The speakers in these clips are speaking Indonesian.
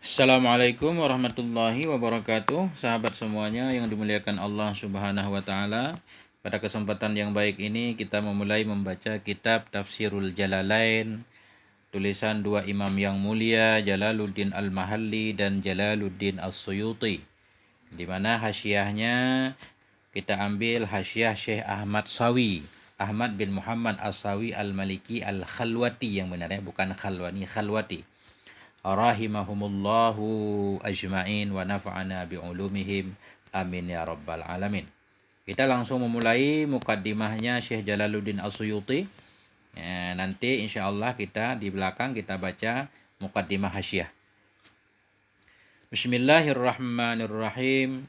Assalamualaikum warahmatullahi wabarakatuh. Sahabat semuanya yang dimuliakan Allah Subhanahu wa taala. Pada kesempatan yang baik ini kita memulai membaca kitab Tafsirul Jalalain, tulisan dua imam yang mulia, Jalaluddin Al-Mahalli dan Jalaluddin As-Suyuti. Di mana hasyiahnya kita ambil hasyiah Syekh Ahmad Sawi, Ahmad bin Muhammad As-Sawi Al-Maliki Al-Khalwati yang benarnya, bukan Khalwani, Khalwati. Rahimahumullahu ajma'in wa nafa'ana bi'ulumihim amin ya rabbal alamin. Kita langsung memulai mukaddimahnya Syekh Jalaluddin As-Suyuti. Nanti insyaallah kita di belakang kita baca mukaddimah hasyiah. Bismillahirrahmanirrahim.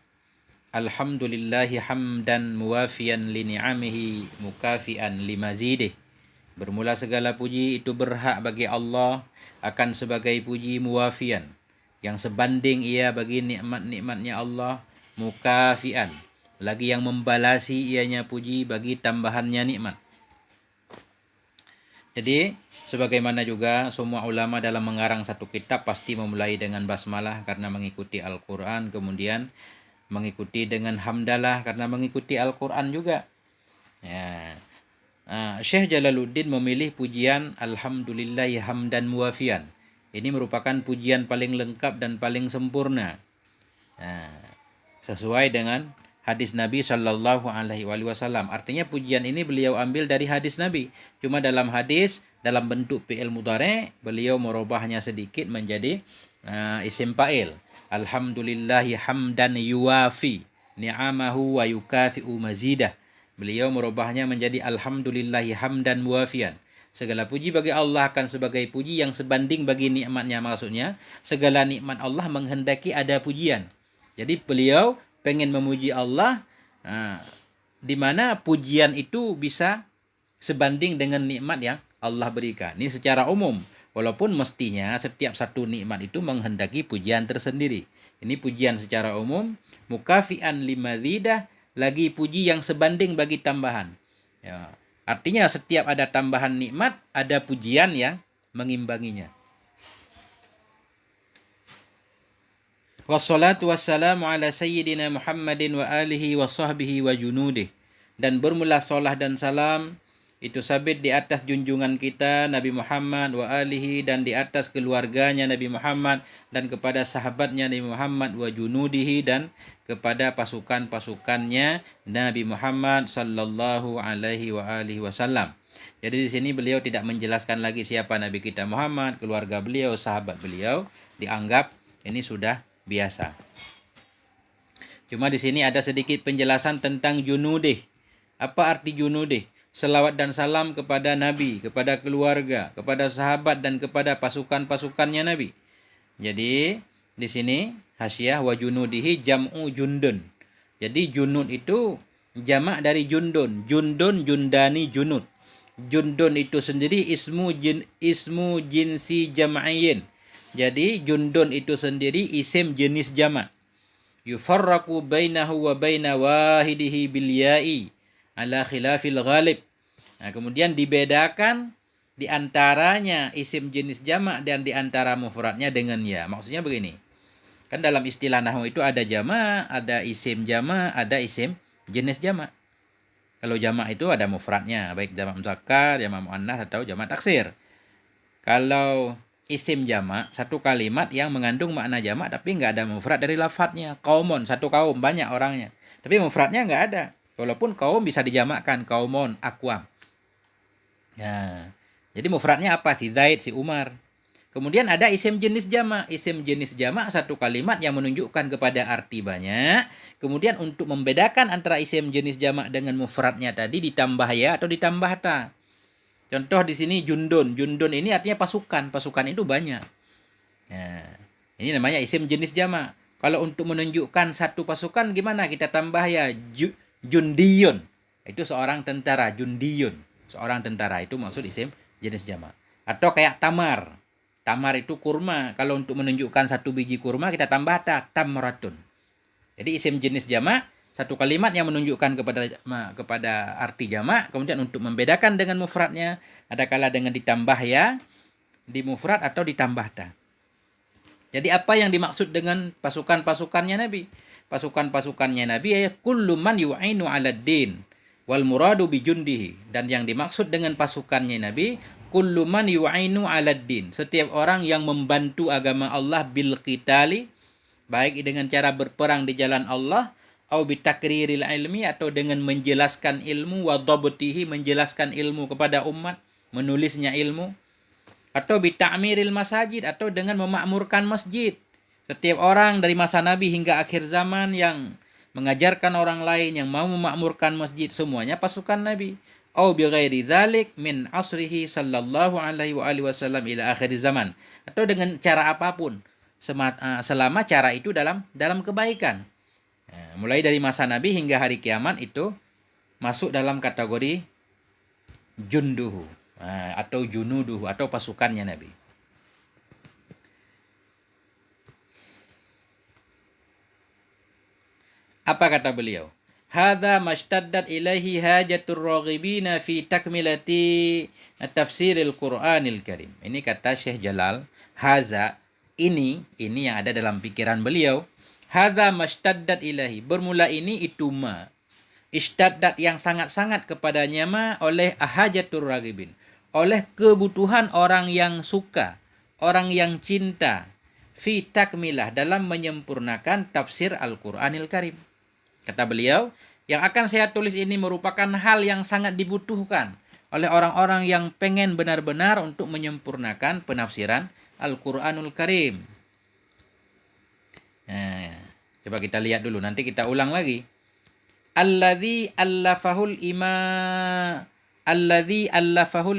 Alhamdulillahi hamdan muwafiyan li ni'amihi mukafian limazidih. Bermula segala puji itu berhak bagi Allah, akan sebagai puji muwafian, yang sebanding ia bagi nikmat-nikmatnya Allah, mukafian, lagi yang membalasi ianya puji bagi tambahannya nikmat. Jadi, sebagaimana juga semua ulama dalam mengarang satu kitab pasti memulai dengan basmalah karena mengikuti Al-Quran, kemudian mengikuti dengan hamdalah karena mengikuti Al-Quran juga. Ya. Syekh Jalaluddin memilih pujian Alhamdulillahi hamdan muwafian. Ini merupakan pujian paling lengkap dan paling sempurna. Sesuai dengan hadis Nabi Shallallahu Alaihi Wasallam. Artinya pujian ini beliau ambil dari hadis Nabi. Cuma dalam hadis, dalam bentuk fi'il mudhari, beliau merubahnya sedikit menjadi isim fa'il. Alhamdulillahi hamdan yuwafi ni'amahu wa yukafi'u mazidah. Beliau merubahnya menjadi Alhamdulillahi hamdan muwafian. Segala puji bagi Allah akan sebagai puji yang sebanding bagi nikmatnya, maksudnya segala nikmat Allah menghendaki ada pujian. Jadi beliau pengen memuji Allah, di mana pujian itu bisa sebanding dengan nikmat yang Allah berikan. Ini secara umum. Walaupun mestinya setiap satu nikmat itu menghendaki pujian tersendiri. Ini pujian secara umum, mukafian limazidah, lagi puji yang sebanding bagi tambahan. Ya. Artinya setiap ada tambahan nikmat, ada pujian yang mengimbanginya. Wassalatu wassalamu ala sayyidina Muhammadin wa alihi wa sahbihi wa junudih. Dan bermula salah dan salam itu sabit di atas junjungan kita Nabi Muhammad wa alihi, dan di atas keluarganya Nabi Muhammad, dan kepada sahabatnya Nabi Muhammad wa junudihi, dan kepada pasukan-pasukannya Nabi Muhammad sallallahu alaihi wa alihi wasallam. Jadi di sini beliau tidak menjelaskan lagi siapa Nabi kita Muhammad, keluarga beliau, sahabat beliau, dianggap ini sudah biasa. Cuma di sini ada sedikit penjelasan tentang junudih. Apa arti junudih? Selawat dan salam kepada Nabi, kepada keluarga, kepada sahabat, dan kepada pasukan-pasukannya Nabi. Jadi di sini hasyiah wa junudihi jam'u jundun. Jadi junud itu jamak dari jundun. Jundun, jundani, junud. Jundun itu sendiri ismu jinsi jam'ayin. Jadi jundun itu sendiri isim jenis jamak. Yufarraqu bainahu wa baina wahidihi bil ya'i ala khilafil ghalib. Nah, kemudian dibedakan di antaranya isim jenis jamak dan di antara mufradnya dengan ya. Maksudnya begini. Kan dalam istilah nahwu itu ada jamak, ada isim jamak, ada isim jenis jamak. Kalau jamak itu ada mufradnya, baik jamak muzakkar, jamak muannas atau jamak taksir. Kalau isim jamak, satu kalimat yang mengandung makna jamak tapi nggak ada mufrad dari lafadznya. Qaumun, satu kaum, banyak orangnya. Tapi mufradnya nggak ada. Walaupun kaum bisa dijamakkan, qaumun, aqwam. Ya. Jadi mufradnya apa? Si Zaid, si Umar. Kemudian ada isim jenis jamak. Isim jenis jamak satu kalimat yang menunjukkan kepada arti banyak. Kemudian untuk membedakan antara isim jenis jamak dengan mufradnya tadi ditambah ya atau ditambah ta. Contoh di sini jundun. Jundun ini artinya pasukan. Pasukan itu banyak. Nah, ini namanya isim jenis jamak. Kalau untuk menunjukkan satu pasukan gimana? Kita tambah ya jundiyun. Itu seorang tentara, jundiyun. Seorang tentara, itu maksud isim jenis jamak. Atau kayak tamar. Tamar itu kurma. Kalau untuk menunjukkan satu biji kurma kita tambah tamratun. Jadi isim jenis jamak, satu kalimat yang menunjukkan kepada arti jamak. Kemudian untuk membedakan dengan mufradnya, ada kala dengan ditambah ya di mufrad atau ditambah ta. Jadi apa yang dimaksud dengan pasukan-pasukannya Nabi? Pasukan-pasukannya Nabi ya kullu man yu'ainu 'alad din wal muradu bi jundihi. Dan yang dimaksud dengan pasukannya Nabi kullu man yu'ainu 'alad din. Setiap orang yang membantu agama Allah bil qitali, baik dengan cara berperang di jalan Allah, au bitakriril ilmi, atau dengan menjelaskan ilmu, wa dhabtihi, menjelaskan ilmu kepada umat, menulisnya ilmu, atau bita'miril masajid, atau dengan memakmurkan masjid. Setiap orang dari masa Nabi hingga akhir zaman yang mengajarkan orang lain, yang mau memakmurkan masjid, semuanya pasukan Nabi. Au bi ghairi dzalik min asrihi sallallahu alaihi wa alihi wasallam ila akhir zaman, atau dengan cara apapun selama cara itu dalam kebaikan. Mulai dari masa Nabi hingga hari kiamat itu masuk dalam kategori junduhu atau junuduhu atau pasukannya Nabi. Apa kata beliau? Hadza mashtaddat ilaihi hajatur raghibina fi takmilati tafsiril Qur'anil Karim. Ini kata Syekh Jalal, haza, ini yang ada dalam pikiran beliau. Hadza mashtaddat ilahi, bermula ini itu ma. Ishtaddat yang sangat-sangat kepadanya ma oleh hajatur raghibin, oleh kebutuhan orang yang suka, orang yang cinta, fi takmilah, dalam menyempurnakan tafsir Al-Qur'anil Karim. Kata beliau, yang akan saya tulis ini merupakan hal yang sangat dibutuhkan oleh orang-orang yang pengen benar-benar untuk menyempurnakan penafsiran Al-Qur'anul Karim. Nah, coba kita lihat dulu, nanti kita ulang lagi. Alladzi allafahul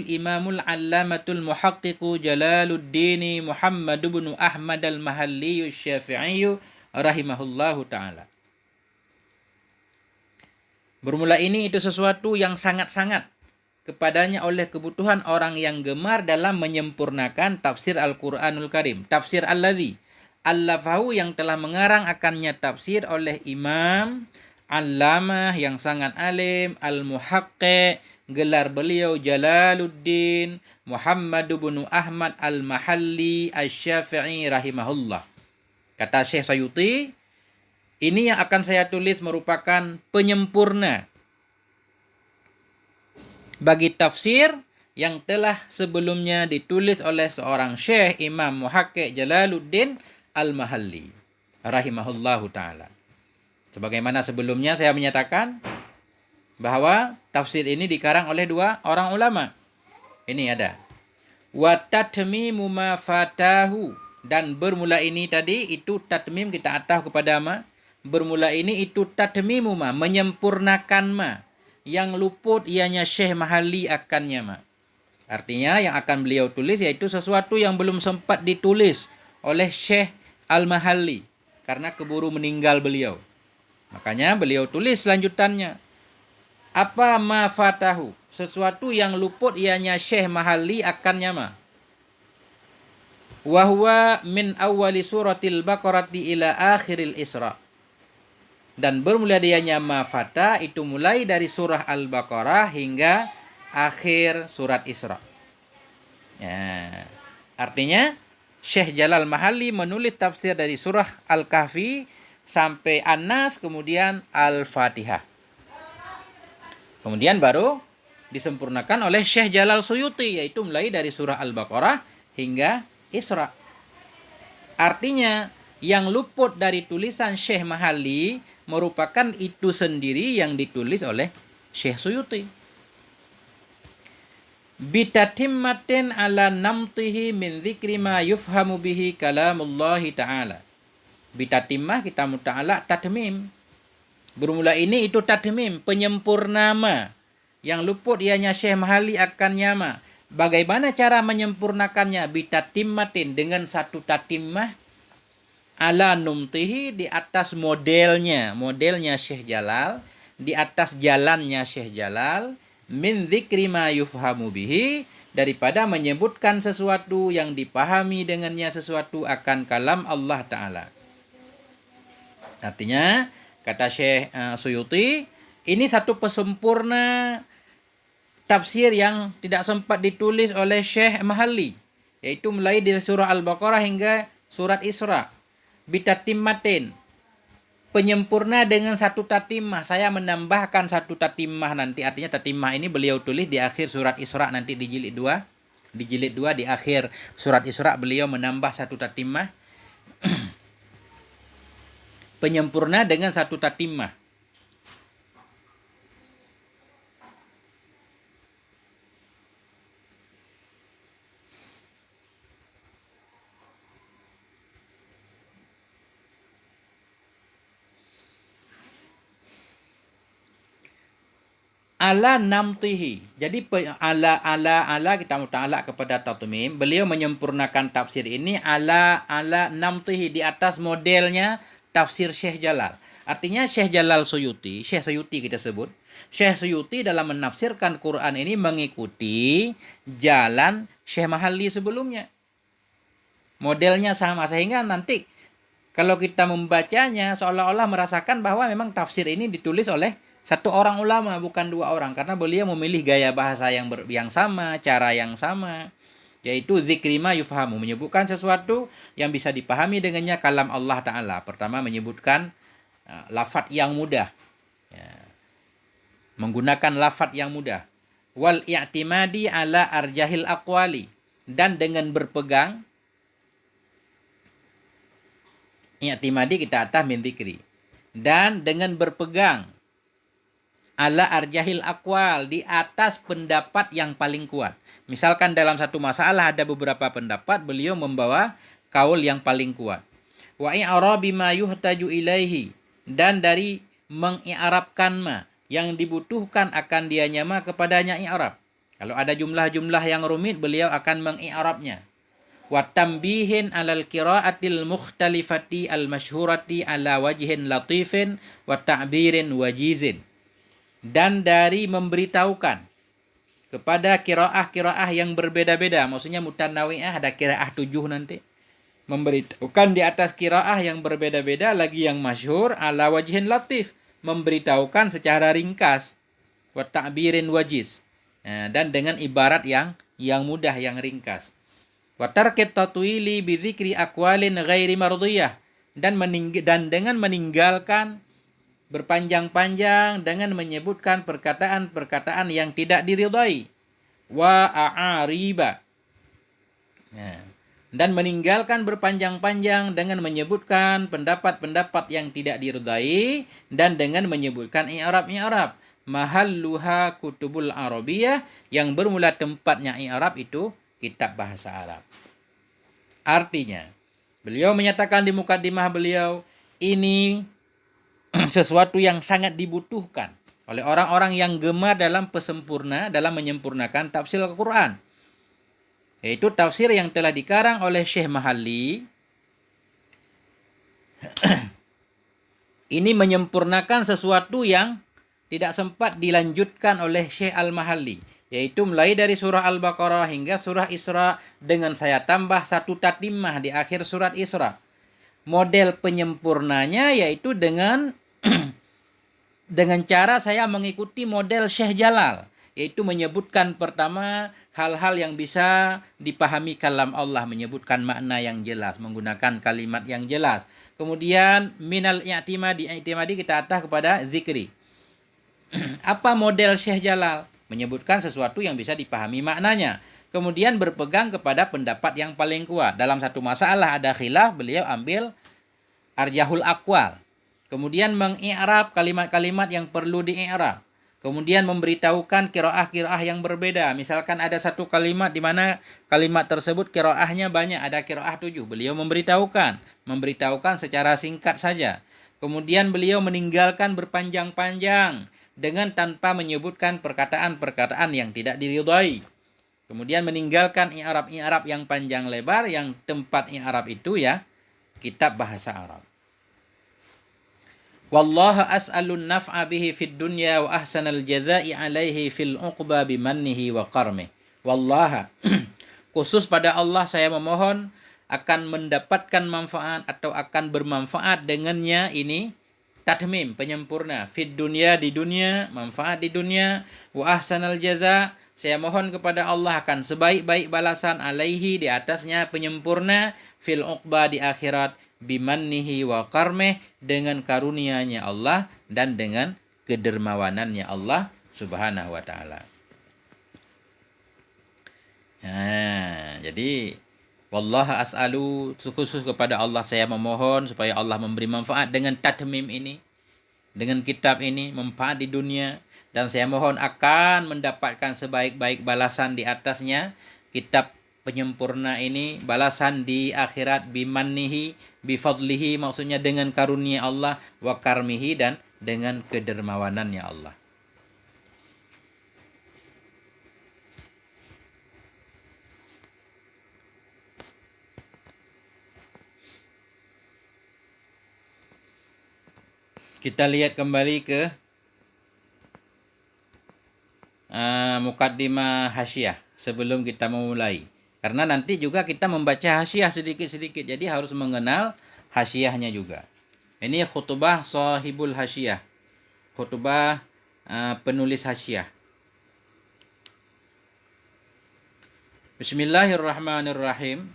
imamul allamatul muhaqqiqu Jalaluddin Muhammad bin Ahmad al-Mahalli Syafi'i rahimahullahu ta'ala. Bermula ini itu sesuatu yang sangat-sangat kepadanya oleh kebutuhan orang yang gemar dalam menyempurnakan tafsir Al-Qur'anul Karim. Tafsir alladzi allafahu, yang telah mengarang akannya tafsir oleh Imam Allamah yang sangat alim, Al-Muhaqqiq, gelar beliau Jalaluddin Muhammad bin Ahmad al-Mahalli asy-Syafi'i rahimahullah. Kata Syekh Sayuti, ini yang akan saya tulis merupakan penyempurna bagi tafsir yang telah sebelumnya ditulis oleh seorang Syekh Imam Muhaqqiq Jalaluddin al-Mahalli rahimahullahu ta'ala. Sebagaimana sebelumnya saya menyatakan bahwa tafsir ini dikarang oleh dua orang ulama. Ini ada. Wa tatmimu ma fatahu, dan bermula ini tadi itu tatmim kita ataf kepada ma. Bermula ini itu tatmimu ma, menyempurnakan ma, yang luput ianya Syekh Mahalli akannya ma. Artinya yang akan beliau tulis yaitu sesuatu yang belum sempat ditulis oleh Syekh Al-Mahalli karena keburu meninggal beliau. Makanya beliau tulis lanjutannya. Apa ma fatahu, sesuatu yang luput ianya Syekh Mahalli akannya ma. Wa huwa min awwali suratil Baqarati ila akhiril Isra. Dan bermula dianya ma fata itu mulai dari surah Al-Baqarah hingga akhir surat Isra. Ya, artinya Syekh Jalal Mahalli menulis tafsir dari surah Al-Kahfi sampai An-Nas, kemudian Al-Fatihah. Kemudian baru disempurnakan oleh Syekh Jalal Suyuti, yaitu mulai dari surah Al-Baqarah hingga Isra. Artinya yang luput dari tulisan Syekh Mahalli merupakan itu sendiri yang ditulis oleh Syekh Suyuti. Bitatimmatin ala namtihi min dzikri ma yufhamu bihi kalamullahi ta'ala. Bitatimah kita muta'ala tatmim. Bermula ini itu tatmim, penyempurnama. Yang luput ianya Syekh Mahalli akannya ma. Bagaimana cara menyempurnakannya? Bitatimmatin, dengan satu tatimah ala numtihi, di atas modelnya Syekh Jalal, di atas jalannya Syekh Jalal, min dzikri ma yufhamu bihi, daripada menyebutkan sesuatu yang dipahami dengannya sesuatu akan kalam Allah Ta'ala. Artinya kata Syekh Suyuti, ini satu pesempurna tafsir yang tidak sempat ditulis oleh Syekh Mahalli, yaitu mulai dari surah Al-Baqarah hingga surat Isra. Bitatimmatin, penyempurna dengan satu tatimah. Saya menambahkan satu tatimah nanti. Artinya tatimah ini beliau tulis di akhir surat Isra nanti di jilid 2. Di jilid 2 di akhir surat Isra beliau menambah satu tatimah. Penyempurna dengan satu tatimah. Ala namtihi. Jadi ala kita muta'ala kepada tatmim. Beliau menyempurnakan tafsir ini ala namtihi, di atas modelnya tafsir Syekh Jalal. Artinya Syekh Suyuti kita sebut. Syekh Suyuti dalam menafsirkan Quran ini mengikuti jalan Syekh Mahalli sebelumnya. Modelnya sama, sehingga nanti kalau kita membacanya seolah-olah merasakan bahwa memang tafsir ini ditulis oleh satu orang ulama, bukan dua orang, karena beliau memilih gaya bahasa yang sama, cara yang sama, yaitu zikri ma yufhamu, menyebutkan sesuatu yang bisa dipahami dengannya kalam Allah Ta'ala. Pertama menyebutkan lafadz yang mudah, ya, menggunakan lafadz yang mudah. Wal i'timadi ala arjahil aqwali, dan dengan berpegang, i'timadi kita atas min zikri, dan dengan berpegang ala arjahil aqwal, di atas pendapat yang paling kuat. Misalkan dalam satu masalah ada beberapa pendapat, beliau membawa kaul yang paling kuat. Wa i'rabi ma yuhtaju ilaihi, dan dari mengi'rabkan ma, yang dibutuhkan akan dianya ma kepadanya i'rab. Kalau ada jumlah-jumlah yang rumit, beliau akan mengi'rabnya. Wa tambihin alal qiraatil mukhtalifati al masyhurati ala wajhin latifin wa ta'birin wajizin, dan dari memberitahukan kepada qiraah yang berbeda-beda, maksudnya mutanawwi'ah, ada qiraah 7 nanti, memberitahukan di atas qiraah yang berbeda-beda, lagi yang masyhur, ala wajhin latif, memberitahukan secara ringkas, wa ta'birin wajiz, dan dengan ibarat yang mudah, yang ringkas. Wa tarkit tatwili bi dzikri aqwalin ghairi mardiyah, dan dengan meninggalkan berpanjang-panjang dengan menyebutkan perkataan-perkataan yang tidak diridai. Wa a'ariba, dan meninggalkan berpanjang-panjang dengan menyebutkan pendapat-pendapat yang tidak diridai, dan dengan menyebutkan i'rab. Mahalluha kutubul arabiyah, yang bermula tempatnya i'rab itu kitab bahasa Arab. Artinya, beliau menyatakan di mukaddimah beliau, ini sesuatu yang sangat dibutuhkan oleh orang-orang yang gemar dalam menyempurnakan tafsir Al-Quran, yaitu tafsir yang telah dikarang oleh Syekh Mahalli. Ini menyempurnakan sesuatu yang tidak sempat dilanjutkan oleh Syekh Al-Mahalli, yaitu mulai dari surah Al-Baqarah hingga surah Isra, dengan saya tambah satu tatimah di akhir surat Isra. Model penyempurnanya yaitu dengan cara saya mengikuti model Syekh Jalal, yaitu menyebutkan pertama hal-hal yang bisa dipahami kalam Allah, menyebutkan makna yang jelas, menggunakan kalimat yang jelas. Kemudian minal i'timadi kita atas kepada zikri. Apa model Syekh Jalal? Menyebutkan sesuatu yang bisa dipahami maknanya. Kemudian berpegang kepada pendapat yang paling kuat. Dalam satu masalah ada khilaf, beliau ambil arjahul aqwal. Kemudian mengi'rab kalimat-kalimat yang perlu di'i'rab. Kemudian memberitahukan qiraah yang berbeda. Misalkan ada satu kalimat di mana kalimat tersebut qiraahnya banyak, ada qiraah 7. Beliau memberitahukan secara singkat saja. Kemudian beliau meninggalkan berpanjang-panjang dengan tanpa menyebutkan perkataan-perkataan yang tidak diridhai. Kemudian meninggalkan i'rab yang panjang lebar, yang tempat i'rab itu ya kitab bahasa Arab. Wallahu as'alun naf'a bihi fid dunya wa ahsanal jazaa'i alaihi fil uqba bimannihi wa karmih. Wallaha, khusus pada Allah saya memohon akan mendapatkan manfaat atau akan bermanfaat dengannya ini tatmim, penyempurna, fid dunya, di dunia, manfaat di dunia, wa ahsanal jaza, saya mohon kepada Allah akan sebaik-baik balasan alaihi, di atasnya, penyempurna, fil uqba, di akhirat, bimannihi wa karmeh, dengan karunia-Nya Allah dan dengan kedermawanannya Allah Subhanahu wa taala. Nah, jadi wallaha as'alu, khusus kepada Allah saya memohon supaya Allah memberi manfaat dengan tatmim ini, dengan kitab ini, manfaat di dunia, dan saya mohon akan mendapatkan sebaik-baik balasan di atasnya, kitab penyempurna ini, balasan di akhirat, bimannihi, bifadlihi, maksudnya dengan karunia Allah, wa karmihi, dan dengan kedermawanannya Allah. Kita lihat kembali ke mukaddimah hasyiah sebelum kita memulai. Karena nanti juga kita membaca hasyiah sedikit-sedikit, jadi harus mengenal hasyiahnya juga. Ini khutbah sahibul hasyiah, khutbah penulis hasyiah. Bismillahirrahmanirrahim.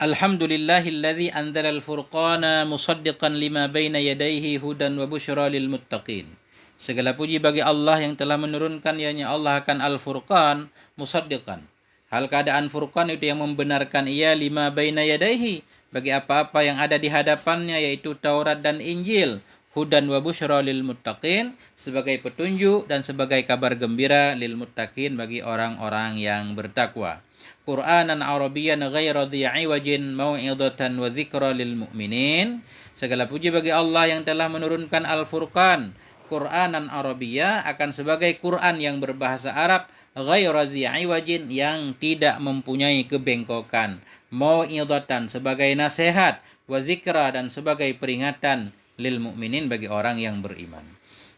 Alhamdulillahilladzi anzalal furqana musaddiqan lima baina yadayhi hudan wa busyra lil muttaqin. Segala puji bagi Allah yang telah menurunkan, yakni Allah akan Al-Furqan, musaddiqan. Hal keadaan Furqan itu yang membenarkan ia, lima baina yadayhi, bagi apa-apa yang ada di hadapannya, yaitu Taurat dan Injil, hudan wa busyra lil muttaqin, sebagai petunjuk dan sebagai kabar gembira, lil muttaqin, bagi orang-orang yang bertakwa. Qur'anan Arabiyyan ghaira dhi 'iwajin mau'izatan wa dzikra lil mu'minin. Segala puji bagi Allah yang telah menurunkan Al-Furqan, Qur'anan Arabiyya, akan sebagai Quran yang berbahasa Arab, ghaira dhi 'iwajin, yang tidak mempunyai kebengkokan, mau'izatan, sebagai nasihat, wa dzikra, dan sebagai peringatan, lil mu'minin, bagi orang yang beriman.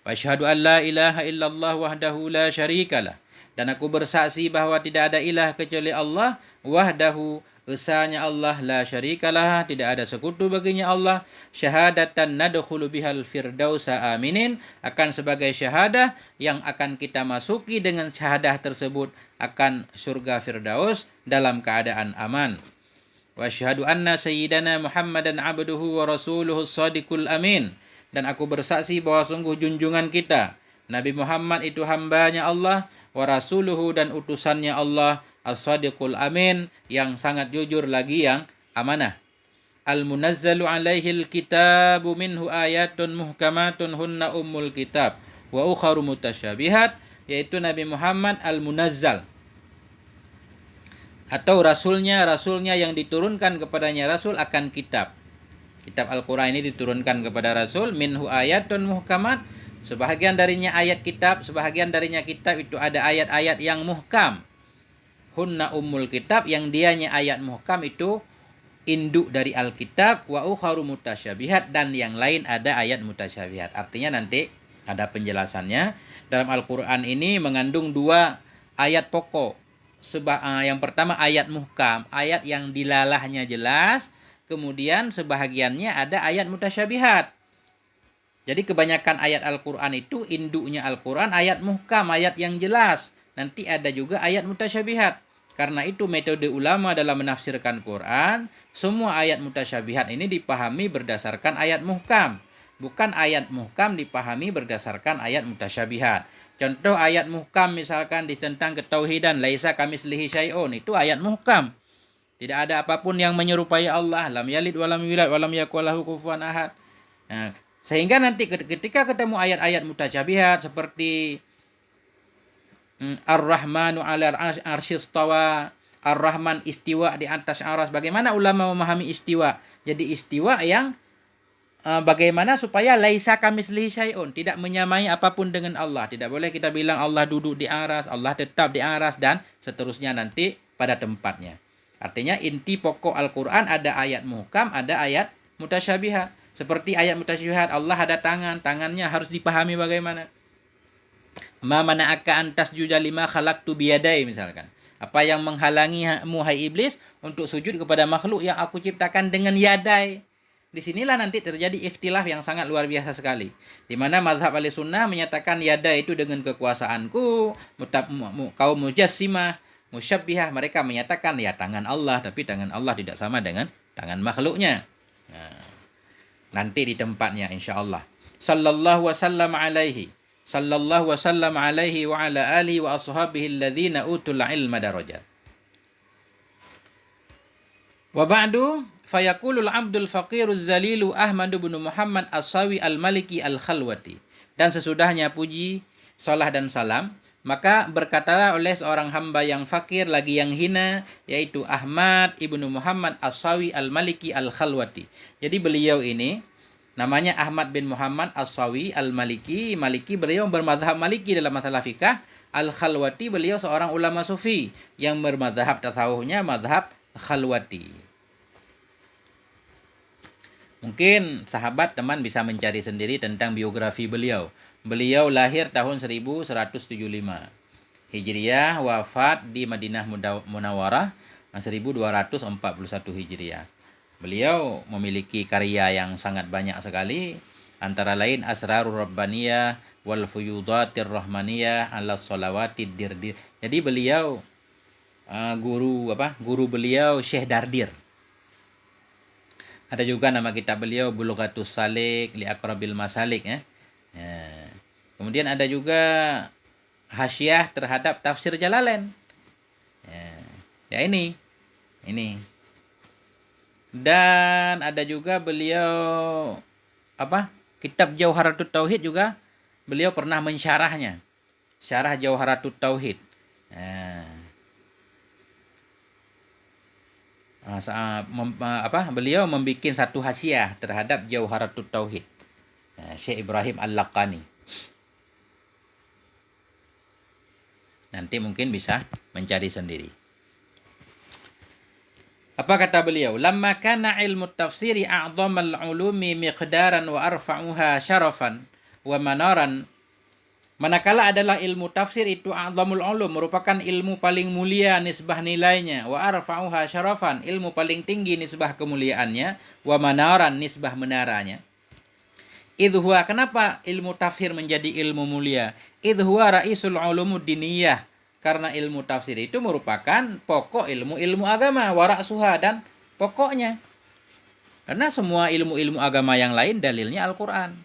Wa asyhadu an la ilaha illallah wahdahu la syarikalah, dan aku bersaksi bahwa tidak ada ilah kecuali Allah, wahdahu, esanya Allah, la syarikalah, tidak ada sekutu baginya Allah, syahadatan nadkhulu bihal firdausa aminin, akan sebagai syahadah yang akan kita masuki dengan syahadah tersebut akan surga Firdaus dalam keadaan aman. Wa asyhadu anna sayyidana Muhammadan abduhu wa rasuluhu shadiqul amin, dan aku bersaksi bahwa sungguh junjungan kita Nabi Muhammad itu hambanya Allah, wa rasuluhu, dan utusannya Allah, as-sadiqul amin, yang sangat jujur lagi yang amanah. Al-munazzalu alaihil kitabu minhu ayatun muhkamatun hunna ummul kitab wa ukharu mutasyabihat, yaitu Nabi Muhammad al-munazzal, atau rasulnya yang diturunkan kepadanya Rasul akan kitab. Kitab Al-Quran ini diturunkan kepada Rasul, minhu ayatun muhkamat, sebahagian darinya ayat kitab, sebahagian darinya kitab itu ada ayat-ayat yang muhkam. Hunna ummul kitab, yang dianya ayat muhkam itu induk dari Alkitab, wa ukharu mutasyabihat, dan yang lain ada ayat mutasyabihat. Artinya nanti ada penjelasannya. Dalam Al-Quran ini mengandung dua ayat pokok. Yang pertama ayat muhkam, ayat yang dilalahnya jelas. Kemudian sebahagiannya ada ayat mutasyabihat. Jadi kebanyakan ayat Al-Quran itu induknya Al-Quran ayat muhkam, ayat yang jelas. Nanti ada juga ayat mutasyabihat. Karena itu metode ulama dalam menafsirkan Quran, semua ayat mutasyabihat ini dipahami berdasarkan ayat muhkam. Bukan ayat muhkam dipahami berdasarkan ayat mutasyabihat. Contoh ayat muhkam misalkan tentang ketauhidan, laisa kamitslihi syai'un, itu ayat muhkam. Tidak ada apapun yang menyerupai Allah, lam yalid walam yulad walam yakul lahu kufuwan ahad. Nah, sehingga nanti ketika ketemu ayat-ayat mutasyabihat seperti Ar-Rahmanu 'alal 'arsy istawa, Ar-Rahman istiwa di atas aras. Bagaimana ulama memahami istiwa? Jadi istiwa yang bagaimana supaya laisa kamitslihi syai'un, tidak menyamai apapun dengan Allah. Tidak boleh kita bilang Allah duduk di aras, Allah tetap di aras, dan seterusnya nanti pada tempatnya. Artinya inti pokok Al-Quran ada ayat muhkam, ada ayat mutasyabihat. Seperti ayat mutasyabihat, Allah ada tangan, tangannya harus dipahami bagaimana. Ma mana'aka an tasjuda lima khalaqtu biyadai, misalkan. Apa yang menghalangimu hai iblis untuk sujud kepada makhluk yang aku ciptakan dengan yadai? Disinilah nanti terjadi ikhtilaf yang sangat luar biasa sekali. Di mana mazhab Ahlussunnah menyatakan yada itu dengan kekuasaanku, kaum mujassimah, musyabbihah mereka menyatakan ya tangan Allah, tapi tangan Allah tidak sama dengan tangan makhluknya. Nah, nanti di tempatnya insyaallah. Sallallahu wasallam alaihi. Sallallahu wasallam alaihi wa ala alihi wa ashabihi alladhina utul ilma darajat. Wa ba'du fayaqulul abdul faqiruz zalilu Ahmad bin Muhammad As-Sawi Al-Maliki Al-Khalwati. Dan sesudahnya puji, salah dan salam, maka berkatalah oleh seorang hamba yang fakir lagi yang hina, yaitu Ahmad ibnu Muhammad As-Sawi Al-Maliki Al-Khalwati. Jadi beliau ini namanya Ahmad bin Muhammad As-Sawi Al-Maliki. Maliki beliau bermadzhab Maliki dalam masalah fikah. Al-Khalwati beliau seorang ulama sufi yang bermadzhab tasawufnya madzhab Khalwati. Mungkin sahabat teman bisa mencari sendiri tentang biografi beliau. Beliau lahir tahun 1175 Hijriah, wafat di Madinah Munawwarah 1241 Hijriah. Beliau memiliki karya yang sangat banyak sekali, antara lain Asrarur Rabbaniyah wal Fuyudatir Rahmaniyah ala Sholawatid Dirdir. Jadi beliau guru beliau Syekh Dardir. Ada juga nama kitab beliau Bulughatus Salik li Aqrabil Masalik ya. Kemudian ada juga hasyiah terhadap tafsir Jalalain. Ya ini. Dan ada juga beliau kitab Jauharatut Tauhid juga beliau pernah mensyarahnya. Syarah Jauharatut Tauhid. Beliau membuat satu hasyiah terhadap Jauharatut Tauhid. Syekh Ibrahim Al-Laqani. Nanti mungkin bisa mencari sendiri. Apa kata beliau? Lamma kana ilmu tafsiri a'dhamal ulumi miqdaran wa arfa'uha syarafan wa manaran. Manakala adalah ilmu tafsir itu a'dhamul ulum, merupakan ilmu paling mulia nisbah nilainya, wa arfa'uha syarafan, ilmu paling tinggi nisbah kemuliaannya, wa manaran, nisbah menaranya. Idhuwa, kenapa ilmu tafsir menjadi ilmu mulia? Idhuwa ra'isul ulumud diniyah, karena ilmu tafsir itu merupakan pokok ilmu agama, wara'suha, dan pokoknya. Karena semua ilmu agama yang lain dalilnya Al-Quran.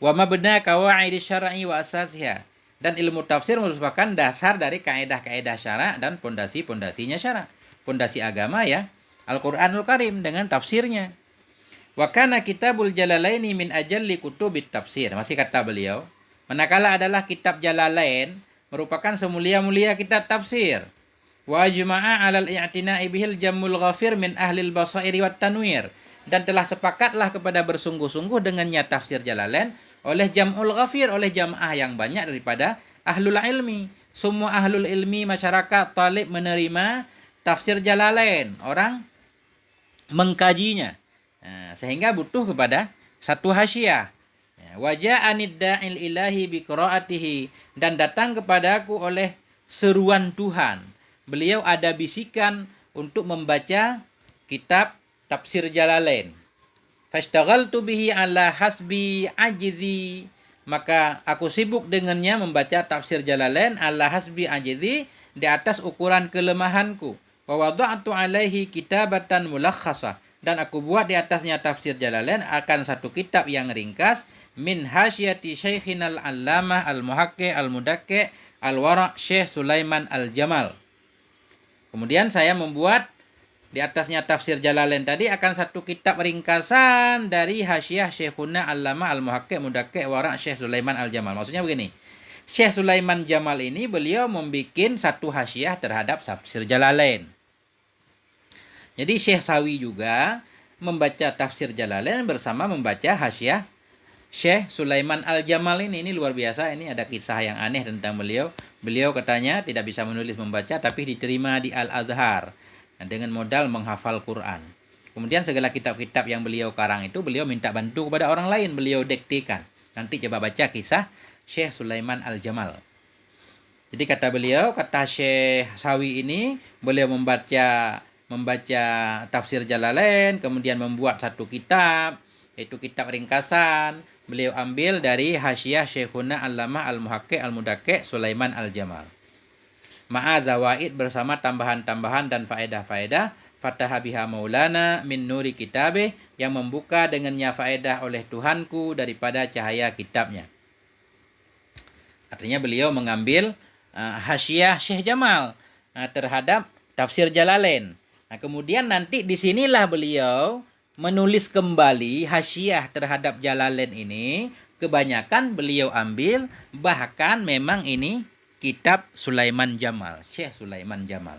Wa mabna qawaidi syar'i wa asasiha, dan ilmu tafsir merupakan dasar dari kaidah-kaidah syara' dan pondasi-pondasinya syara'. Pondasi agama ya Al-Qur'anul Karim dengan tafsirnya. Wa kana kitabul Jalalaini min ajalli kutubit tafsir. Masih kata beliau, manakala adalah kitab Jalalain merupakan semulia-mulia kitab tafsir. Wa ajma'a 'alal i'tina'i bihil jammul ghafir min ahlil basairi wat tanwir, dan telah sepakatlah kepada bersungguh-sungguh dengannya tafsir Jalalain oleh jam'ul ghafir, oleh jamaah yang banyak daripada ahlul ilmi. Semua ahlul ilmi masyarakat talib menerima tafsir Jalalain, orang mengkajinya. Sehingga butuh kepada satu hasyiah. Waja'anid da'il ilahi biqira'atihi, dan datang kepadaku oleh seruan Tuhan. Beliau ada bisikan untuk membaca kitab tafsir Jalalain. Fashtaghaltu bihi ala hasbi ajizi, maka aku sibuk dengannya membaca tafsir Jalalain ala hasbi ajizi, di atas ukuran kelemahanku. Wa wada'tu alaihi kitabatan mulakhasah, dan aku buat di atasnya tafsir Jalalain akan satu kitab yang ringkas, min hasyati syekhinal allamah al-muhaqqi al-mudakki al-wara' Syekh Sulaiman al-Jamal. Kemudian saya membuat di atasnya tafsir Jalalain tadi akan satu kitab ringkasan dari hasyiah Syekhuna allamah al-muhaqqi mudakki wara' Syekh Sulaiman al-Jamal. Maksudnya begini, Syekh Sulaiman Jamal ini beliau membuat satu hasyiah terhadap tafsir Jalalain. Jadi Syekh Sawi juga membaca tafsir Jalalain bersama membaca hasyiah Syekh Sulaiman Al-Jamal ini. Ini luar biasa, ini ada kisah yang aneh tentang beliau. Beliau katanya tidak bisa menulis membaca, tapi diterima di Al-Azhar dengan modal menghafal Quran. Kemudian segala kitab-kitab yang beliau karang itu beliau minta bantu kepada orang lain, beliau diktikan. Nanti coba baca kisah Syekh Sulaiman Al-Jamal. Jadi kata beliau, kata Syekh Sawi ini, beliau membaca tafsir Jalalain, kemudian membuat satu kitab, yaitu kitab ringkasan. Beliau ambil dari Hasyiah Syekhuna Allamah Al-Muhaqqiq Al-Mudaqqiq Sulaiman Al-Jamal. Ma'a zawaid bersama tambahan-tambahan dan faedah-faedah. Fataha biha maulana min nuri kitabih, yang membuka dengannya faedah oleh Tuhanku daripada cahaya kitabnya. Artinya beliau mengambil hasyiah Syekh Jamal terhadap tafsir Jalalain. Nah, kemudian nanti disinilah beliau menulis kembali hasyiah terhadap Jalalain ini. Kebanyakan beliau ambil, bahkan memang ini kitab Sulaiman Jamal, Syekh Sulaiman Jamal.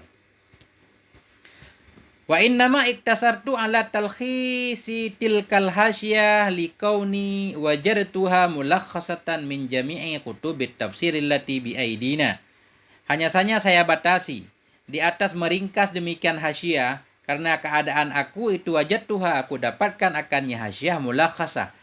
Wa innama iktasartu ala talkhisi tilkal hasyah liqauni wajartuha mulakhasatan min jami'i kutubit tafsiril lati bi aidina. Hanya saja saya batasi di atas meringkas demikian hasyiah karena keadaan aku itu wajadtuha, aku dapatkan akannya hasyiah mulakhasah.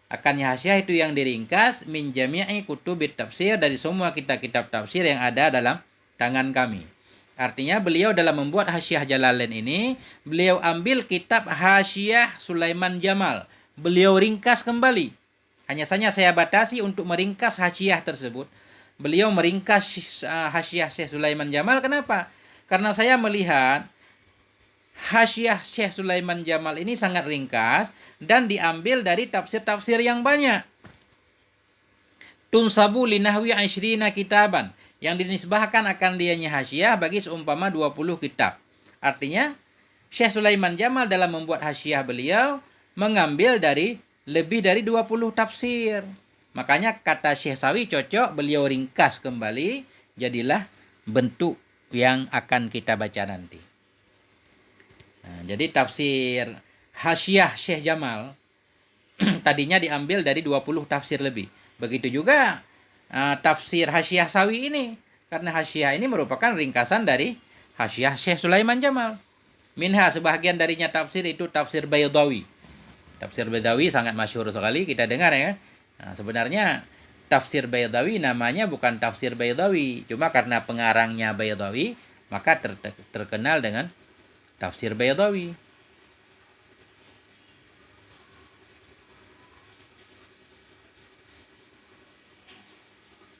Akannya hasyiah itu yang diringkas min jami'i kutubit tafsir, dari semua kitab-kitab tafsir yang ada dalam tangan kami. Artinya beliau dalam membuat hasyiah Jalalain ini, beliau ambil kitab hasyiah Sulaiman Jamal. Beliau ringkas kembali. Hanya saja saya batasi untuk meringkas hasyiah tersebut. Beliau meringkas hasyiah Syekh Sulaiman Jamal. Kenapa? Karena saya melihat hasyiah Syekh Sulaiman Jamal ini sangat ringkas dan diambil dari tafsir-tafsir yang banyak. Tunsabu linahwi asyrina kitaban, yang dinisbahkan akan dianya hasyiah bagi seumpama 20 kitab. Artinya Syekh Sulaiman Jamal dalam membuat hasyiah beliau mengambil dari lebih dari 20 tafsir. Makanya kata Syekh Sawi cocok, beliau ringkas kembali, jadilah bentuk yang akan kita baca nanti. Nah, jadi tafsir hasyiah Syekh Jamal tadinya diambil dari 20 tafsir lebih. Begitu juga tafsir hasyiah Sawi ini, karena hasyiah ini merupakan ringkasan dari hasyiah Syekh Sulaiman Jamal. Minha, sebahagian darinya tafsir itu tafsir Baydawi. Tafsir Baydawi sangat masyhur sekali kita dengar ya. Nah, sebenarnya tafsir Baydawi namanya bukan tafsir Baydawi, cuma karena pengarangnya Baydawi maka terkenal dengan tafsir Baydawi.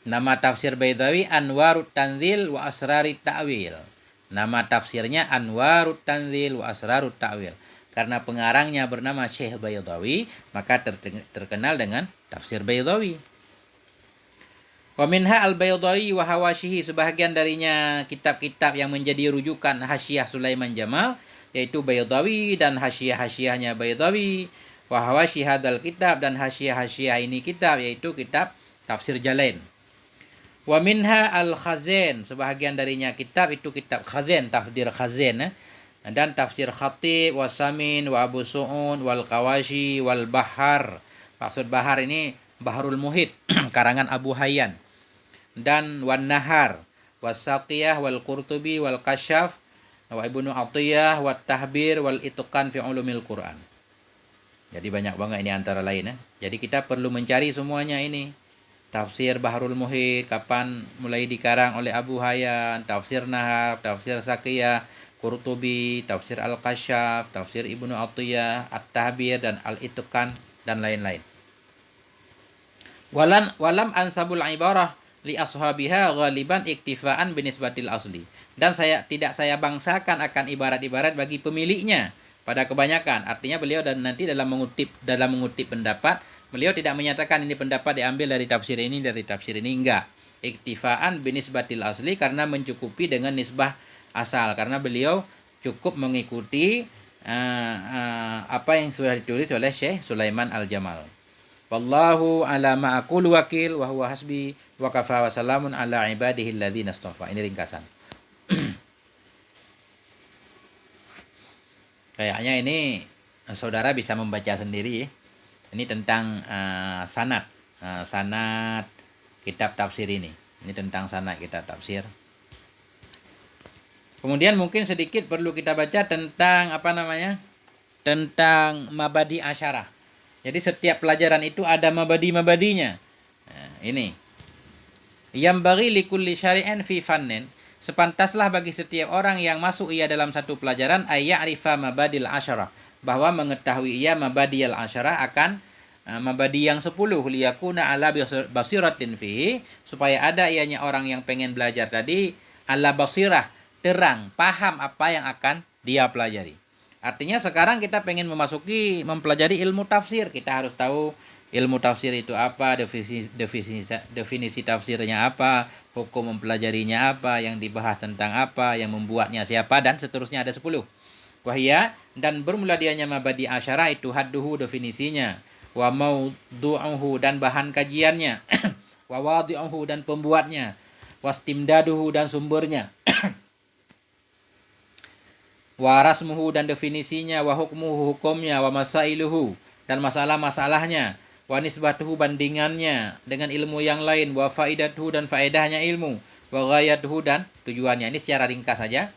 Nama tafsir Baydawi Anwarut Tanzil wa Asrarit Ta'wil. Nama tafsirnya Anwarut Tanzil wa Asrarut Ta'wil. Karena pengarangnya bernama Syekh Baydawi, maka terkenal dengan tafsir Baydawi. Wa minha al-Baydawi wa hawashihi, sebahagian darinya kitab-kitab yang menjadi rujukan hasyiah Sulaiman Jamal, yaitu Baydawi dan hasyiah-hasyiahnya Baydawi. Wa hawashi hadal kitab, dan hasyiah-hasyiah ini kitab, yaitu kitab tafsir Jalain. Wa minha al-Khazin, sebahagian darinya kitab itu kitab Khazin, tafsir Khazin, dan tafsir Khatib, Wasamin, wa Abu Su'un, wal Qawashi, wal Bahar. Maksud Bahar ini Baharul Muhit, karangan Abu Hayyan. Dan wan Nahar, Wasaqiyah, wal Qurtubi, wal Kasyaf, wa Ibnu Atiyah, wat Tahbir, wal Itqan fi Ulumil Quran. Jadi banyak banget ini antara lain. Jadi kita perlu mencari semuanya ini. Tafsir Baharul Muhit, kapan mulai dikarang oleh Abu Hayyan, tafsir Nahar, tafsir Saqiyah, Qurtubi, tafsir Al-Kasyaf, tafsir Ibnu Atiyah, At-Tahbir, dan Al-Itqan, dan lain-lain. Walam ansabul ibarah li ashabiha ghaliban iktifaan binisbatil asli. Dan tidak saya bangsakan akan ibarat-ibarat bagi pemiliknya pada kebanyakan. Artinya beliau dan nanti dalam mengutip pendapat, beliau tidak menyatakan ini pendapat diambil dari tafsir ini, enggak. Iktifaan binisbatil asli, karena mencukupi dengan nisbah asal, karena beliau cukup mengikuti apa yang sudah ditulis oleh Syekh Sulaiman Al-Jamal. Wallahu ala ma aqulu wakil wa huwa hasbi wa kafa wa salamun ala ibadihi alladzina istafa. Ini ringkasan. Kayaknya ini saudara bisa membaca sendiri. Ini tentang sanad kitab tafsir ini. Ini tentang sanad kitab tafsir. Kemudian mungkin sedikit perlu kita baca tentang tentang mabadi asyarah. Jadi setiap pelajaran itu ada mabadi-mabadinya. Nah, ini. Yambaghi likulli syari'in fi fannin. Sepantaslah bagi setiap orang yang masuk ia dalam satu pelajaran ayya'rifa mabadil asyarah, bahwa mengetahui ia mabadil asyarah akan mabadi yang 10 liyakuna ala basiratin fihi, supaya ada ianya orang yang pengen belajar tadi ala basirah, terang, paham apa yang akan dia pelajari. Artinya sekarang kita pengen mempelajari ilmu tafsir, kita harus tahu ilmu tafsir itu apa, definisi tafsirnya apa, hukum mempelajarinya apa, yang dibahas tentang apa, yang membuatnya siapa, dan seterusnya ada 10. Wahya, dan bermula dianya mabadi asyarah itu hadduhu definisinya, wa maudu'uhu dan bahan kajiannya, wa wadi'uhu dan pembuatnya, wastimdaduhu dan sumbernya, wa rasmuhu dan definisinya, wa hukmuhu hukumnya, wa masailuhu dan masalah-masalahnya, wa nisbatuhu bandingannya dengan ilmu yang lain, wa faidatuhu dan faedahnya ilmu, wa ghayatuhu dan tujuannya. Ini secara ringkas saja.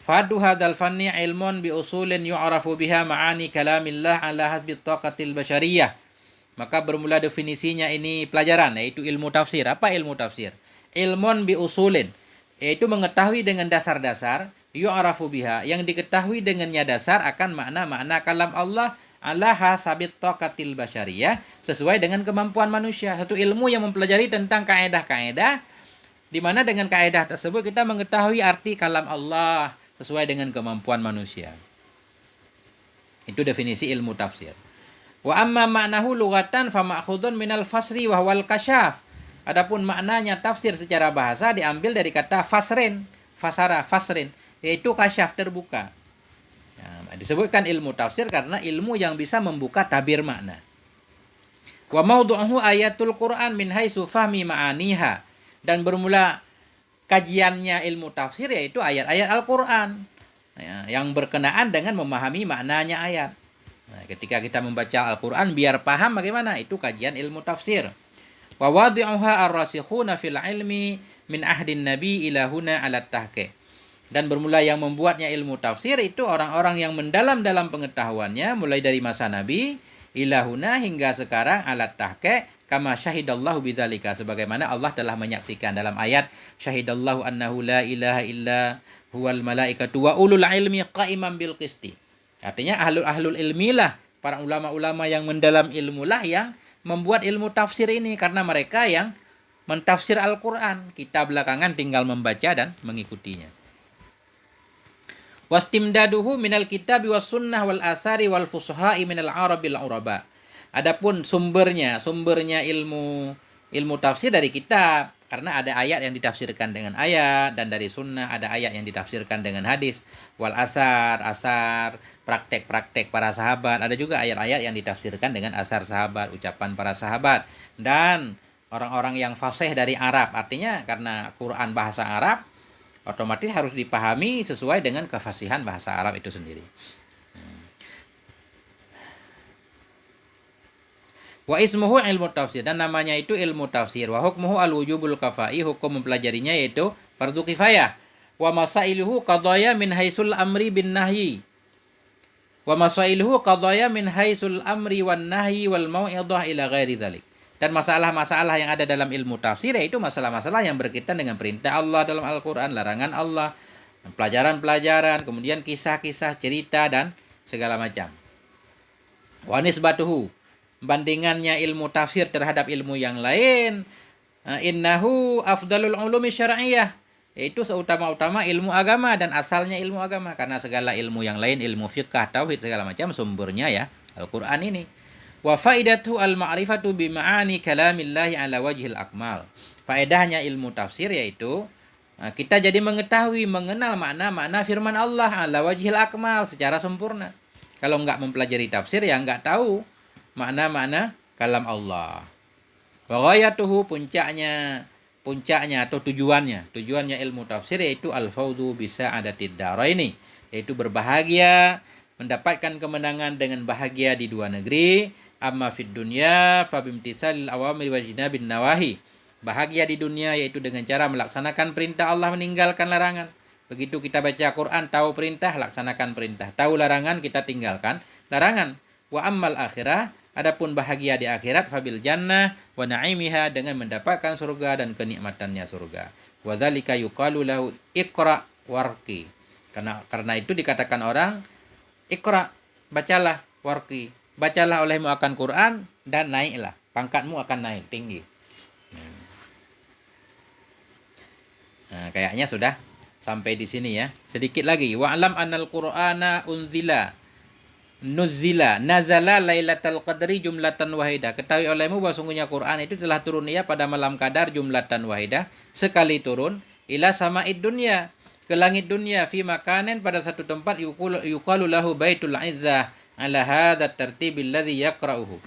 Fadu hadzal fanni ilmun bi usulin yu'rafu biha ma'ani kalamillah ala hasbi taqatil basyariyah. Maka bermula definisinya ini pelajaran, yaitu ilmu tafsir. Apa ilmu tafsir? Ilmun bi usulin, yaitu mengetahui dengan dasar-dasar, yu'rafu biha, yang diketahui dengannya dasar akan makna-makna kalam Allah ala hasabit taqatil basyariyah, sesuai dengan kemampuan manusia. Satu ilmu yang mempelajari tentang kaedah-kaedah, di mana dengan kaedah tersebut kita mengetahui arti kalam Allah sesuai dengan kemampuan manusia. Itu definisi ilmu tafsir. Wa amma ma'nahu lughatan fa ma'khudun minal fasri wa wal kasyaf. Adapun maknanya tafsir secara bahasa diambil dari kata fasrin, fasrin, yaitu kasyaf, terbuka. Nah, disebutkan ilmu tafsir karena ilmu yang bisa membuka tabir makna. Wa maudu'uhu ayatul Qur'an min haitsu fahmi ma'aniha, dan bermula kajiannya ilmu tafsir yaitu ayat-ayat Al-Qur'an yang berkenaan dengan memahami maknanya ayat. Nah, ketika kita membaca Al-Qur'an biar paham bagaimana, itu kajian ilmu tafsir. Wa wadi'uha ar-rasikhuna fil ilmi min ahdin nabi ila huna ala tahqiq. Dan bermula yang membuatnya ilmu tafsir itu orang-orang yang mendalam dalam pengetahuannya mulai dari masa Nabi ilahuna hingga sekarang alat tahqiq, kama syahidallahu bidzalika, sebagaimana Allah telah menyaksikan dalam ayat syahidallahu annahu la ilaha illa huwal malaikatu wa ulul ilmi qa'iman bil qisti. Artinya ahlul ilmi lah, para ulama-ulama yang mendalam ilmu lah yang membuat ilmu tafsir ini, karena mereka yang mentafsir Al-Qur'an. Kita belakangan tinggal membaca dan mengikutinya. Wastimdaduhu minal kitabi was sunnah wal asari wal fusuha'i minal arabil uraba. Adapun sumbernya ilmu tafsir dari kitab, karena ada ayat yang ditafsirkan dengan ayat, dan dari sunnah ada ayat yang ditafsirkan dengan hadis. Wal asar, praktek-praktek para sahabat, ada juga ayat-ayat yang ditafsirkan dengan asar sahabat, ucapan para sahabat. Dan orang-orang yang fasih dari Arab, artinya karena Quran bahasa Arab, otomatis harus dipahami sesuai dengan kefasihan bahasa Arab itu sendiri. Wa ismuhu ilmu tafsir, dan namanya itu ilmu tafsir. Wa hukmuhu al-wujubul kafai, hukum mempelajarinya yaitu fardu kifayah. Wa masailuhu qadaya min haisul amri bin nahyi. Wa masailuhu qadaya min haisul amri wan nahyi wal mau'idhah ila ghairi dzalik. Dan masalah-masalah yang ada dalam ilmu tafsir yaitu masalah-masalah yang berkaitan dengan perintah Allah dalam Al-Qur'an, larangan Allah, pelajaran-pelajaran, kemudian kisah-kisah, cerita dan segala macam. Wa nisbatuhu, bandingannya ilmu tafsir terhadap ilmu yang lain, innahu afdalul ulumi syar'iyyah, yaitu seutama-utama ilmu agama dan asalnya ilmu agama, karena segala ilmu yang lain, ilmu fiqh, tauhid, segala macam sumbernya ya Al-Qur'an ini. Wa faidatu al-ma'rifatu bi ma'ani kalamillahi ala wajhil akmal. Faedahnya ilmu tafsir yaitu kita jadi mengetahui, mengenal makna-makna firman Allah ala wajhil akmal secara sempurna. Kalau enggak mempelajari tafsir ya enggak tahu makna-makna kalam Allah. Wa ghayatuhu, puncaknya atau tujuannya ilmu tafsir yaitu al-fawdu bisa adatid daraini, yaitu berbahagia, mendapatkan kemenangan dengan bahagia di dua negeri. Amma fid dunya fa bimtisalil awamir wa jinabin nawahi. Bahagia di dunia yaitu dengan cara melaksanakan perintah Allah, meninggalkan larangan. Begitu kita baca Quran, tahu perintah, laksanakan perintah. Tahu larangan, kita tinggalkan larangan. Wa ammal akhirah, adapun bahagia di akhirat, fabil jannah wa na'imiha, dengan mendapatkan surga dan kenikmatannya surga. Wa dzalika yuqalu lahu iqra warqi. Karena itu dikatakan orang, iqra, bacalah, warqi, bacalah olehmu akan Quran dan naiklah, pangkatmu akan naik tinggi. Nah, kayaknya sudah sampai di sini ya. Sedikit lagi. Wa'lam annal Qur'ana nazala lailatal qadri jumlatan wahidah. Ketahui olehmu bahwa sungguhnya Quran itu telah turun ia pada malam qadar jumlatan wahidah, sekali turun, ila sama'id dunya, ke langit dunia, fi makanin, pada satu tempat, yuqalu lahu baitul izzah ala hadza tartibil ladzi yaqra'uhu.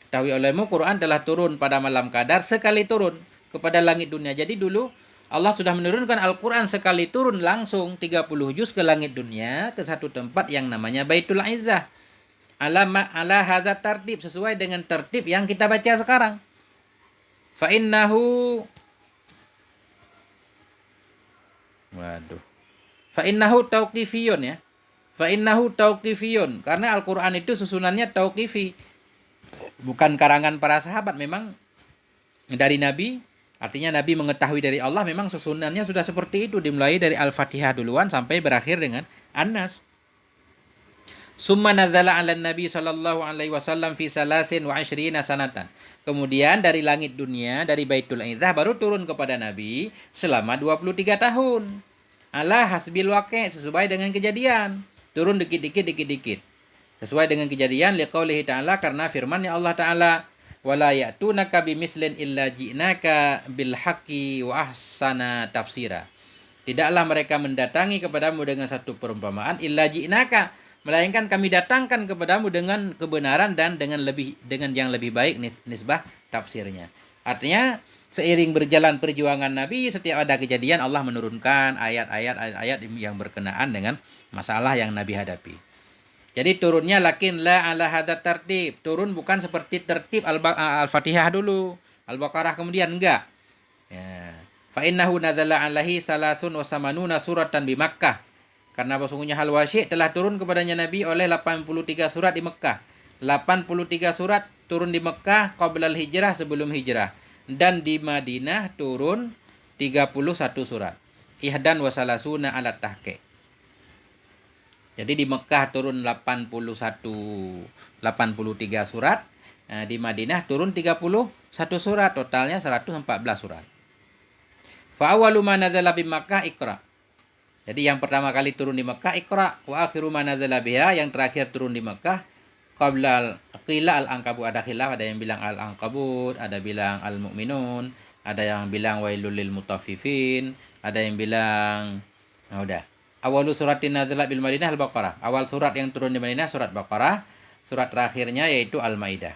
Ketahui olehmu Quran telah turun pada malam qadar, sekali turun kepada langit dunia. Jadi dulu Allah sudah menurunkan Al-Quran sekali turun langsung 30 juz ke langit dunia, ke satu tempat yang namanya Baitul Izzah. Ala hadza tartib, sesuai dengan tertib yang kita baca sekarang. Fa innahu tauqifiyun ya. Fa innahu tauqifiyun, karena Al-Quran itu susunannya tauqifi. Bukan karangan para sahabat, memang dari Nabi. Artinya Nabi mengetahui dari Allah, memang susunannya sudah seperti itu, dimulai dari Al-Fatihah duluan sampai berakhir dengan An-Nas. Summa nazala 'alan Nabi sallallahu alaihi wasallam fi salasin wa 20 sanatan. Kemudian dari langit dunia, dari Baitul Izzah, baru turun kepada Nabi selama 23 tahun. Ala hasbil waqi', sesuai dengan kejadian. Turun dikit-dikit. Sesuai dengan kejadian, liqaulihi ta'ala, karena firman-Nya Allah Ta'ala, wala ya'tunaka bimislin illa ji'naka bil haqqi wa ahsana tafsira. Tidaklah mereka mendatangi kepadamu dengan satu perumpamaan, illa ji'naka, melainkan kami datangkan kepadamu dengan kebenaran dan dengan yang lebih baik nisbah tafsirnya. Artinya seiring berjalan perjuangan Nabi, setiap ada kejadian Allah menurunkan ayat-ayat yang berkenaan dengan masalah yang Nabi hadapi. Jadi turunnya lakin la ala hadza tartib. Turun bukan seperti tertib Al-Fatihah dulu, Al-Baqarah kemudian, enggak. Ya. Fa innahu nazala alaihi salasun wa samanuna suratan di Makkah. Karena sesungguhnya hal wasyi' telah turun kepadanya Nabi oleh 83 surat di Mekah. 83 surat turun di Mekah qablal hijrah, sebelum hijrah. Dan di Madinah turun 31 surat. Ihdan wa salasuna ala tahqiq. Jadi di Mekah turun 83 surat, di Madinah turun 31 surat, totalnya 114 surat. Fa awwalu ma nazala bi Makkah Iqra. Jadi yang pertama kali turun di Mekah Iqra, wa akhiru ma nazala biha, yang terakhir turun di Mekah qabla qila al-ankabut. Ada khilaf, ada yang bilang al-ankabut, ada bilang al-mu'minun, ada yang bilang wailul lil mutaffifin, ada yang bilang udah. Awalu suratin nazalat bil Madinah Al-Baqarah. Awal surat yang turun di Madinah surat Baqarah. Surat terakhirnya yaitu Al-Maidah.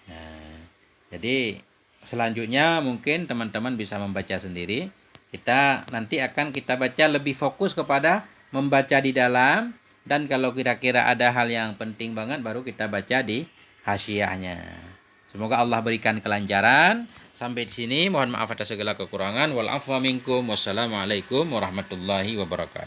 Nah, jadi selanjutnya mungkin teman-teman bisa membaca sendiri. Nanti akan kita baca lebih fokus kepada membaca di dalam, dan kalau kira-kira ada hal yang penting banget baru kita baca di hasyiahnya. Semoga Allah berikan kelancaran. Sampai di sini, mohon maaf atas segala kekurangan. Wal afwa minkum. Wassalamualaikum warahmatullahi wabarakatuh.